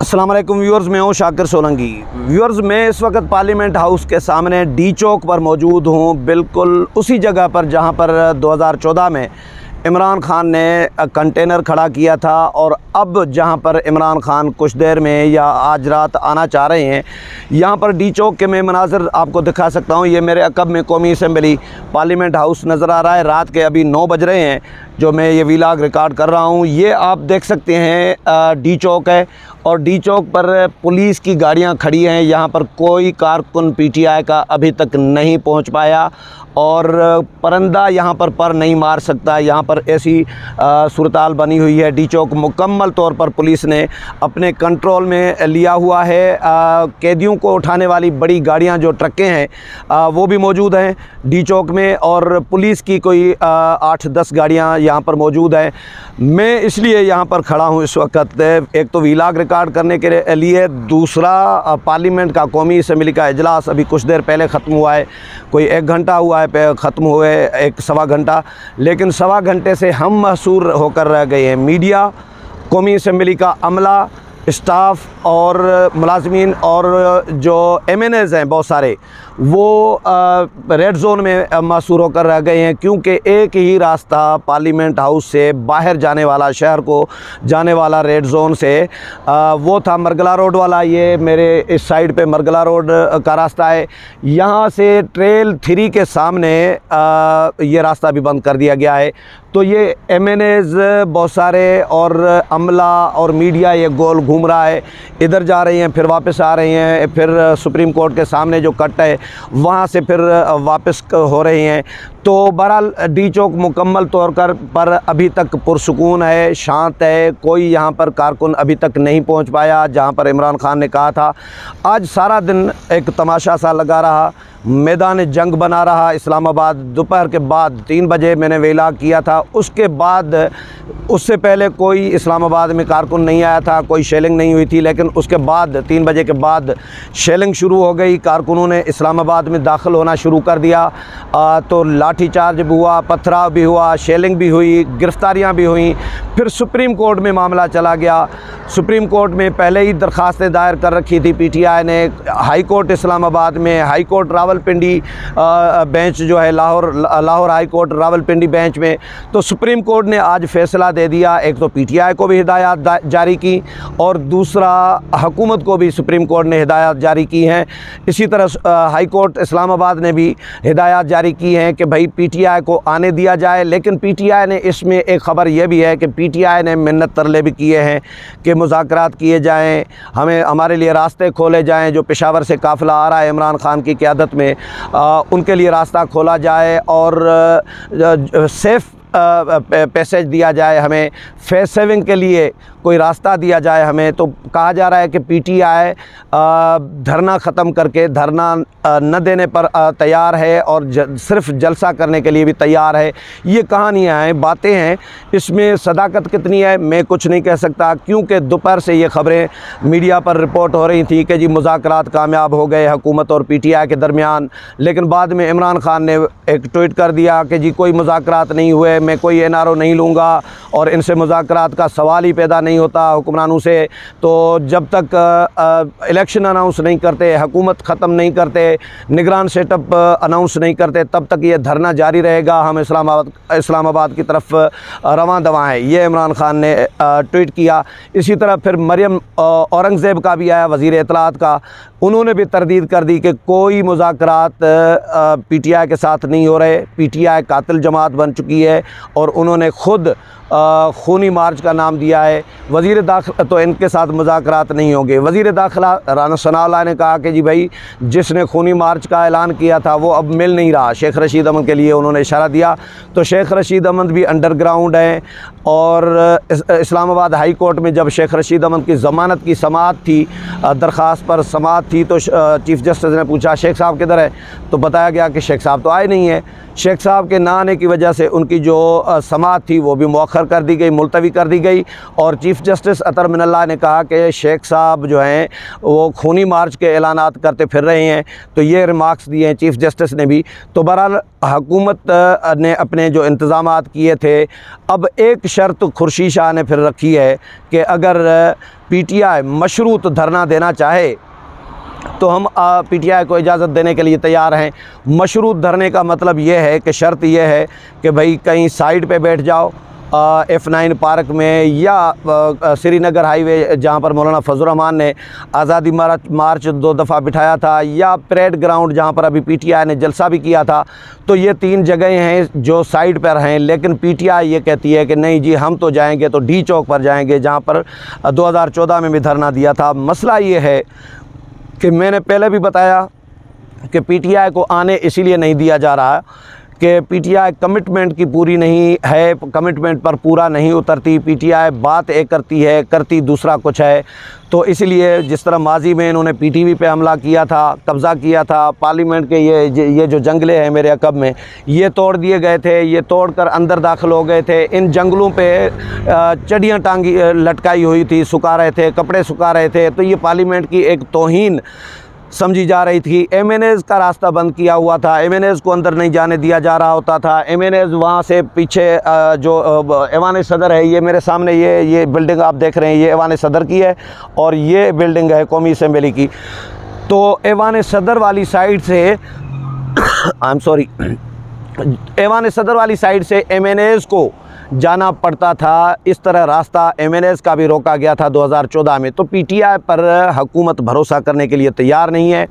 अस्सलाम वालेकुम व्यूअर्स, मैं हूँ शाकिर सोलंकी। व्यूअर्स, मैं इस वक्त पार्लियामेंट हाउस के सामने डी चौक पर मौजूद हूँ, बिल्कुल उसी जगह पर जहाँ पर 2014 में इमरान खान ने कंटेनर खड़ा किया था और अब जहाँ पर इमरान खान कुछ देर में या आज रात आना चाह रहे हैं। यहाँ पर डी चौक के मैं मनाज़र आपको दिखा सकता हूँ। ये मेरे अक़ब में कौमी असम्बली पार्लियामेंट हाउस नज़र आ रहा है। रात के अभी 9 बज रहे हैं जो मैं ये व्लॉग रिकॉर्ड कर रहा हूँ। ये आप देख सकते हैं डी चौक है और डी चौक पर पुलिस की गाड़ियाँ खड़ी हैं। यहाँ पर कोई कारकुन पीटीआई का अभी तक नहीं पहुँच पाया और परिंदा यहाँ पर नहीं मार सकता। यहाँ पर ऐसी सूरताल बनी हुई है। डी चौक मुकम्मल तौर पर पुलिस ने अपने कंट्रोल में लिया हुआ है। कैदियों को उठाने वाली बड़ी गाड़ियाँ जो ट्रकें हैं वो भी मौजूद हैं डी चौक में और पुलिस की कोई 8-10 गाड़ियाँ यहाँ पर मौजूद हैं। मैं इसलिए यहाँ पर खड़ा हूँ इस वक्त, एक तो व्लॉग रिकॉर्ड करने के लिए, दूसरा पार्लियामेंट का कौमी असम्बली का इजलास अभी कुछ देर पहले ख़त्म हुआ है। कोई 1 घंटा हुआ है ख़त्म हुए, 1-1.25 घंटा, लेकिन 1.25 घंटे से हम महसूर होकर रह गए हैं। मीडिया, कौमी असम्बली का अमला, स्टाफ और मुलाजमीन और जो MNAs हैं बहुत सारे, वो रेड जोन में महसूर होकर रह गए हैं, क्योंकि एक ही रास्ता पार्लियामेंट हाउस से बाहर जाने वाला, शहर को जाने वाला रेड जोन से वो था मरगला रोड वाला। ये मेरे इस साइड पे मरगला रोड का रास्ता है। यहाँ से ट्रेल 3 के सामने ये रास्ता भी बंद कर दिया गया है। तो ये MNAs बहुत सारे और अमला और मीडिया ये गोल घूम रहा है, इधर जा रही हैं फिर वापस आ रही हैं, फिर सुप्रीम कोर्ट के सामने जो कट है वहाँ से फिर वापस हो रही हैं। तो बहरहाल डी चौक मुकम्मल तौर पर अभी तक पुरसुकून है, शांत है। कोई यहाँ पर कारकुन अभी तक नहीं पहुँच पाया जहाँ पर इमरान खान ने कहा था। आज सारा दिन एक तमाशा सा लगा रहा, मैदान जंग बना रहा इस्लामाबाद। दोपहर के बाद 3 बजे मैंने व्लॉग किया था, उसके बाद उससे पहले कोई इस्लामाबाद में कारकुन नहीं आया था, कोई शेलिंग नहीं हुई थी, लेकिन उसके बाद 3 बजे के बाद शेलिंग शुरू हो गई। कारकुनों ने इस्लामाबाद में दाखिल होना शुरू कर दिया। तो लाठीचार्ज भी हुआ, पथराव भी हुआ, शेलिंग भी हुई, गिरफ्तारियां भी हुई। फिर सुप्रीम कोर्ट में मामला चला गया। सुप्रीम कोर्ट में पहले ही दरख्वास्तें दायर कर रखी थी पीटीआई ने। हाई कोर्ट इस्लामाबाद में, हाई कोर्ट रावलपिंडी बेंच जो है, Lahore high court Rawalpindi bench में। तो सुप्रीम कोर्ट ने आज फ़ैसला दे दिया। एक तो पीटीआई को भी हिदायत जारी की और दूसरा हुकूमत को भी सुप्रीम कोर्ट ने हिदायत जारी की हैं। इसी तरह हाई कोर्ट इस्लामाबाद ने भी हिदायत जारी की हैं कि भाई पीटीआई को आने दिया जाए। लेकिन पीटीआई ने इसमें एक ख़बर यह भी है कि पीटीआई ने मिन्नत तरले भी किए हैं कि मुज़ाकरात किए जाएँ, हमारे लिए रास्ते खोले जाएँ। जो पेशावर से काफ़िला आ रहा है इमरान खान की क़यादत में, उनके लिए रास्ता खोला जाए और सेफ़ पैसेज दिया जाए, हमें फेस सेविंग के लिए कोई रास्ता दिया जाए हमें। तो कहा जा रहा है कि पीटीआई धरना ख़त्म करके, धरना न देने पर तैयार है और सिर्फ जलसा करने के लिए भी तैयार है। ये कहानियाँ हैं, बातें हैं, इसमें सदाकत कितनी है मैं कुछ नहीं कह सकता, क्योंकि दोपहर से ये ख़बरें मीडिया पर रिपोर्ट हो रही थी कि जी मुज़ाकरात कामयाब हो गए हुकूमत और पीटीआई के दरमियान। लेकिन बाद में इमरान खान ने एक ट्वीट कर दिया कि जी कोई मुज़ाकरात नहीं हुए, मैं कोई NRO नहीं लूँगा और इनसे मुज़ाकरात का सवाल ही पैदा नहीं होता हुक्मरानों से। तो जब तक इलेक्शन अनाउंस नहीं करते, हुकूमत ख़त्म नहीं करते, निगरान सेटअप अनाउंस नहीं करते, तब तक ये धरना जारी रहेगा। हम इस्लामाबाद की तरफ रवां दवां हैं, ये इमरान खान ने ट्वीट किया। इसी तरह फिर मरियम औरंगज़ेब का भी आया, वज़ीर इत्तलात का, उन्होंने भी तरदीद कर दी कि कोई मुज़ाकरात पीटीआई के साथ नहीं हो रहे। पीटीआई कातिल जमात बन चुकी है और उन्होंने ख़ुद खूनी मार्च का नाम दिया है। वज़ीर दाखिला तो इनके साथ मुज़ाकरात नहीं होंगे। वज़ीर दाखिला राना सनाउल्लाह ने कहा कि जी भाई जिसने खूनी मार्च का ऐलान किया था वो अब मिल नहीं रहा। शेख रशीद अहमद के लिए उन्होंने इशारा दिया। तो शेख रशीद अहमद भी अंडरग्राउंड हैं और इस्लामाबाद हाई कोर्ट में जब शेख रशीद अहमद की ज़मानत की समाअत थी, दरख्वास्त पर समाअत थी, तो चीफ़ जस्टिस ने पूछा शेख साहब किधर है, तो बताया गया कि शेख साहब तो आए नहीं हैं। शेख साहब के ना आने की वजह से उनकी जो समाअत थी वो भी मौखर कर दी गई, मुलतवी कर दी गई और चीफ़ चीफ़ जस्टिस अतर मिनल्ला ने कहा कि शेख साहब जो हैं वो खूनी मार्च के ऐलानात करते फिर रहे हैं, तो ये रिमार्क्स दिए हैं चीफ़ जस्टिस ने भी। तो बहरहाल हुकूमत ने अपने जो इंतज़ामात किए थे, अब एक शर्त खुर्शीद शाह ने फिर रखी है कि अगर PTI मशरूत धरना देना चाहे तो हम PTI को इजाज़त देने के लिए तैयार हैं। मशरूत धरने का मतलब ये है कि शर्त ये है कि भाई कहीं साइड पे बैठ जाओ, F9 पार्क में या श्रीनगर हाईवे जहाँ पर मौलाना फजल रहमान ने आज़ादी मार्च 2 दफ़ा बिठाया था, या परेड ग्राउंड जहाँ पर अभी PTI ने जलसा भी किया था। तो ये 3 जगहें हैं जो साइड पर हैं, लेकिन PTI ये कहती है कि नहीं जी, हम तो जाएंगे तो D चौक पर जाएंगे जहाँ पर 2014 में भी धरना दिया था। मसला ये है कि मैंने पहले भी बताया कि PTI को आने इसीलिए नहीं दिया जा रहा कि PTI कमिटमेंट की पूरी नहीं है, कमिटमेंट पर पूरा नहीं उतरती। PTI बात एक करती है, करती दूसरा कुछ है। तो इसलिए जिस तरह माजी में इन्होंने PTV पे हमला किया था, कब्ज़ा किया था, पार्लियामेंट के ये जो जंगले हैं मेरे अकब में, ये तोड़ दिए गए थे, ये तोड़ कर अंदर दाखिल हो गए थे। इन जंगलों पे चड़ियाँ टांगी लटकाई हुई थी, सुखा रहे थे, कपड़े सुखा रहे थे। तो ये पार्लियामेंट की एक तौहीन समझी जा रही थी। MNAs का रास्ता बंद किया हुआ था, MNAs को अंदर नहीं जाने दिया जा रहा होता था। MNAs वहाँ से पीछे जो ऐवान सदर है, ये मेरे सामने ये बिल्डिंग आप देख रहे हैं, ये ऐवान सदर की है और ये बिल्डिंग है कौमी असम्बली की। तो ऐवान सदर वाली साइड से ऐवान सदर वाली साइड से MNAs को जाना पड़ता था। इस तरह रास्ता MNAs का भी रोका गया था 2014 में। तो PTI पर हुकूमत भरोसा करने के लिए तैयार नहीं है,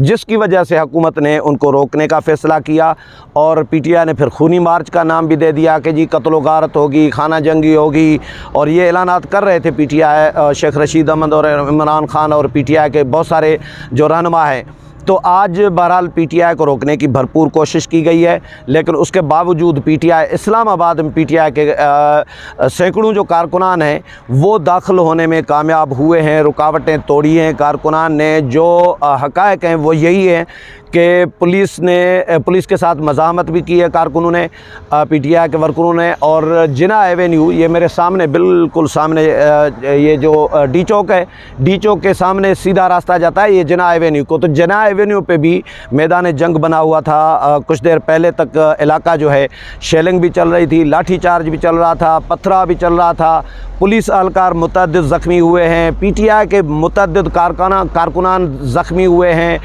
जिसकी वजह से हुकूमत ने उनको रोकने का फ़ैसला किया। और PTI ने फिर खूनी मार्च का नाम भी दे दिया कि जी कत्ल गारत होगी, खाना जंगी होगी। और ये ऐलानात कर रहे थे PTI, शेख रशीद अहमद और इमरान खान और PTI के बहुत सारे जो रहनुमा हैं। तो आज बहरहाल PTI को रोकने की भरपूर कोशिश की गई है, लेकिन उसके बावजूद PTI इस्लामाबाद में PTI के सैकड़ों जो कारकुनान हैं वो दाखिल होने में कामयाब हुए हैं, रुकावटें तोड़ी हैं कारकुनान ने। जो हक़ाइक़ हैं वो यही हैं कि पुलिस के साथ मज़ाहमत भी की है कारकुनों ने, PTI के वर्करों ने। और जिना एवेन्यू, ये मेरे सामने बिल्कुल सामने ये जो D चौक है, D चौक के सामने सीधा रास्ता जाता है ये जिना एवेन्यू को। तो जिना एवेन्यू पे भी मैदान जंग बना हुआ था। कुछ देर पहले तक इलाका जो है शेलिंग भी चल रही थी, लाठी चार्ज भी चल रहा था, पथरा भी चल रहा था। पुलिस एहलकार मुतअद्दिद ज़ख्मी हुए हैं, PTI के मुतअद्दिद कारकुनान ज़ख्मी हुए हैं।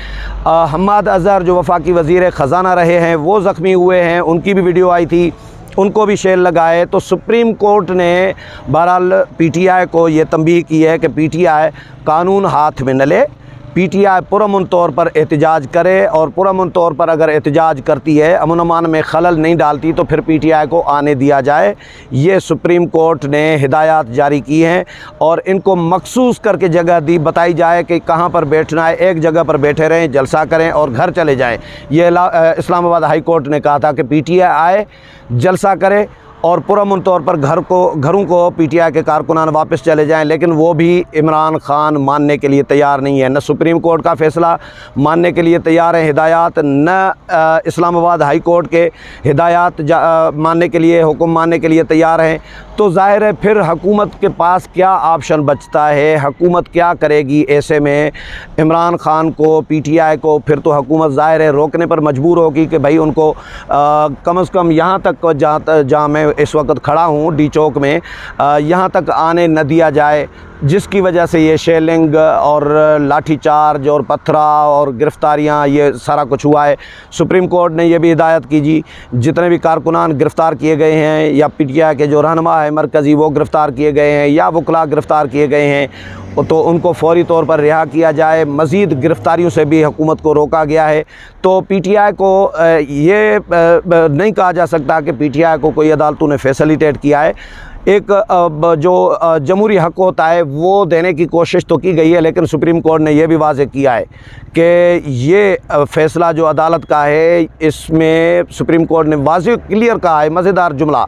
हम्माद अज़हर जो वफाकी वज़ीर ख़ज़ाना रहे हैं वो ज़ख्मी हुए हैं, उनकी भी वीडियो आई थी, उनको भी शेल लगाए। तो सुप्रीम कोर्ट ने बहरहाल PTI को ये तंबीह की है कि PTI कानून हाथ में न ले, PTI पुरअमन तौर पर एहतजाज करे, और पुरअमन तौर पर अगर एहतजाज करती है, अमन अमान में खलल नहीं डालती, तो फिर PTI को आने दिया जाए। ये सुप्रीम कोर्ट ने हिदायत जारी की हैं और इनको मखसूस करके जगह दी, बताई जाए कि कहाँ पर बैठना है, एक जगह पर बैठे रहें, जलसा करें और घर चले जाएं। ये इस्लामाबाद हाई कोर्ट ने कहा था कि PTI आए, जलसा करे और पुरअमन तौर पर घरों को PTI के कारकुनान वापस चले जाएं। लेकिन वो भी इमरान खान मानने के लिए तैयार नहीं है, न सुप्रीम कोर्ट का फ़ैसला मानने के लिए तैयार है हिदायत, न इस्लामाबाद हाई कोर्ट के हिदायत मानने के लिए, हुक्म मानने के लिए तैयार हैं। तो ज़ाहिर है फिर हुकूमत के पास क्या ऑप्शन बचता है, हुकूमत क्या करेगी ऐसे में इमरान खान को, PTI को? फिर तो हुकूमत ज़ाहिर है रोकने पर मजबूर होगी कि भाई उनको कम से कम यहाँ तक जहाँ मैं इस वक्त खड़ा हूँ D चौक में, यहाँ तक आने न दिया जाए, जिसकी वजह से ये शेलिंग और लाठी चार्ज और पत्थरा और गिरफ़्तारियाँ ये सारा कुछ हुआ है। सुप्रीम कोर्ट ने यह भी हिदायत की जी, जितने भी कारकुनान गिरफ़्तार किए गए हैं या PTI के जो रहनुमा है मरकज़ी वो गिरफ़्तार किए गए हैं या वकला गिरफ़्तार किए गए हैं, तो उनको फ़ौरी तौर पर रिहा किया जाए। मज़ीद गिरफ़्तारियों से भी हुकूमत को रोका गया है। तो PTI को ये नहीं कहा जा सकता कि PTI को कोई अदालतों ने फैसिलिटेट किया है। एक जो जमहूरी हक़ होता है वो देने की कोशिश तो की गई है, लेकिन सुप्रीम कोर्ट ने यह भी वाज़ेह किया है कि ये फ़ैसला जो अदालत का है, इसमें सुप्रीम कोर्ट ने वाज़ेह क्लियर कहा है, मज़ेदार जुमला,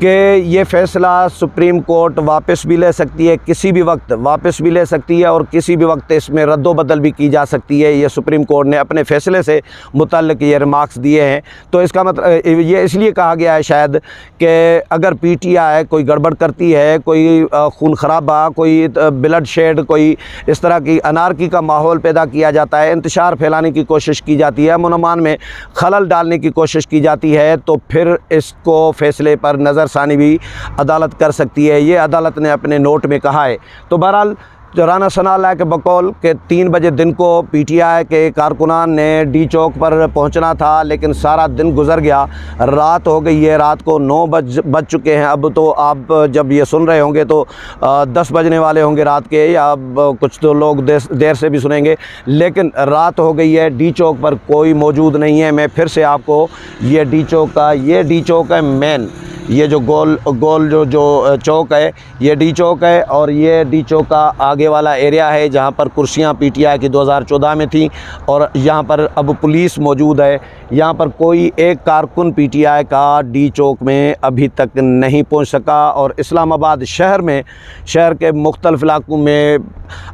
कि ये फ़ैसला सुप्रीम कोर्ट वापस भी ले सकती है, किसी भी वक्त वापस भी ले सकती है और किसी भी वक्त इसमें रद्दोबदल भी की जा सकती है। ये सुप्रीम कोर्ट ने अपने फ़ैसले से मुतल्लिक़ ये रिमार्क्स दिए हैं। तो इसका मतलब ये इसलिए कहा गया है शायद कि अगर PTI कोई गड़बड़ करती है, कोई खून खराबा, कोई ब्लड शेड, कोई इस तरह की अनारकी का माहौल पैदा किया जाता है, इंतशार फैलाने की कोशिश की जाती है, अमन में खलल डालने की कोशिश की जाती है, तो फिर इसको फ़ैसले पर नज़रसानी भी अदालत कर सकती है। ये अदालत ने अपने नोट में कहा है। तो बहरहाल राना सनाअल्लाह के बकौल के 3 बजे दिन को PTI के कारकुनान ने D चौक पर पहुंचना था, लेकिन सारा दिन गुजर गया, रात हो गई है, रात को 9 बज चुके हैं। अब तो आप जब ये सुन रहे होंगे तो 10 बजने वाले होंगे रात के, या अब कुछ तो लोग देर से भी सुनेंगे, लेकिन रात हो गई है। D चौक पर कोई मौजूद नहीं है। मैं फिर से आपको ये D चौक है मेन, ये जो गोल जो चौक है, ये D चौक है, और ये D चौक का आगे वाला एरिया है जहाँ पर कुर्सियाँ PTI की 2014 में थी, और यहाँ पर अब पुलिस मौजूद है। यहाँ पर कोई एक कारकुन PTI का D चौक में अभी तक नहीं पहुँच सका। और इस्लामाबाद शहर के मुख्तलिफ़ इलाक़ों में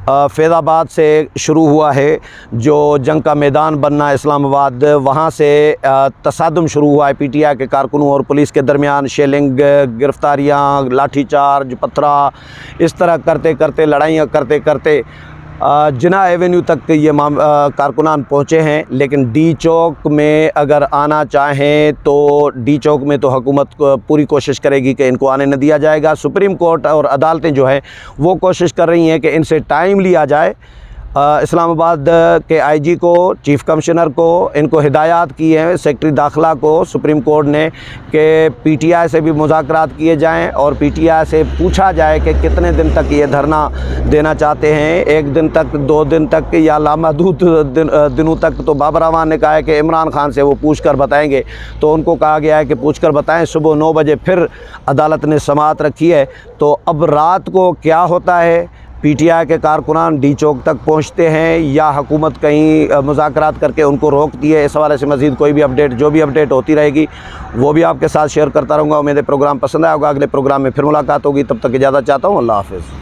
फैज़ाबाद से शुरू हुआ है जो जंग का मैदान बनना इस्लामाबाद, वहाँ से तसादुम शुरू हुआ है PTI के कारकुनों और पुलिस के दरमियान। शेलिंग, गिरफ्तारियाँ, लाठीचार्ज, पत्थरा, इस तरह करते करते, लड़ाइयाँ करते करते जिना एवेन्यू तक ये कारकुनान पहुँचे हैं। लेकिन D चौक में अगर आना चाहें तो D चौक में तो हुकूमत पूरी कोशिश करेगी कि इनको आने न दिया जाएगा। सुप्रीम कोर्ट और अदालतें जो हैं वो कोशिश कर रही हैं कि इनसे टाइम लिया जाए। इस्लामाबाद के IG को, चीफ़ कमिश्नर को, इनको हिदायत की है, सेक्रेटरी दाखिला को सुप्रीम कोर्ट ने, कि PTI से भी मुज़ाकरात किए जाएं और PTI से पूछा जाए कि कितने दिन तक ये धरना देना चाहते हैं, 1 दिन तक, 2 दिन तक, या लामहदूद दिनों तक। तो बाबर अवान ने कहा है कि इमरान खान से वो पूछ कर बताएँगे, तो उनको कहा गया है कि पूछ कर बताएँ। सुबह 9 बजे फिर अदालत ने समाअत रखी है। तो अब रात को क्या होता है, PTI के कारकुनान D चौक तक पहुंचते हैं या हुकूमत कहीं मुज़ाकरात करके उनको रोकती है, इस हवाले से मज़ीद कोई भी अपडेट, जो भी अपडेट होती रहेगी वो भी आपके साथ शेयर करता रहूँगा। उम्मीद है प्रोग्राम पसंद आया होगा। अगले प्रोग्राम में फिर मुलाकात होगी, तब तक इजाज़त चाहता हूँ। अल्लाह हाफ़िज़।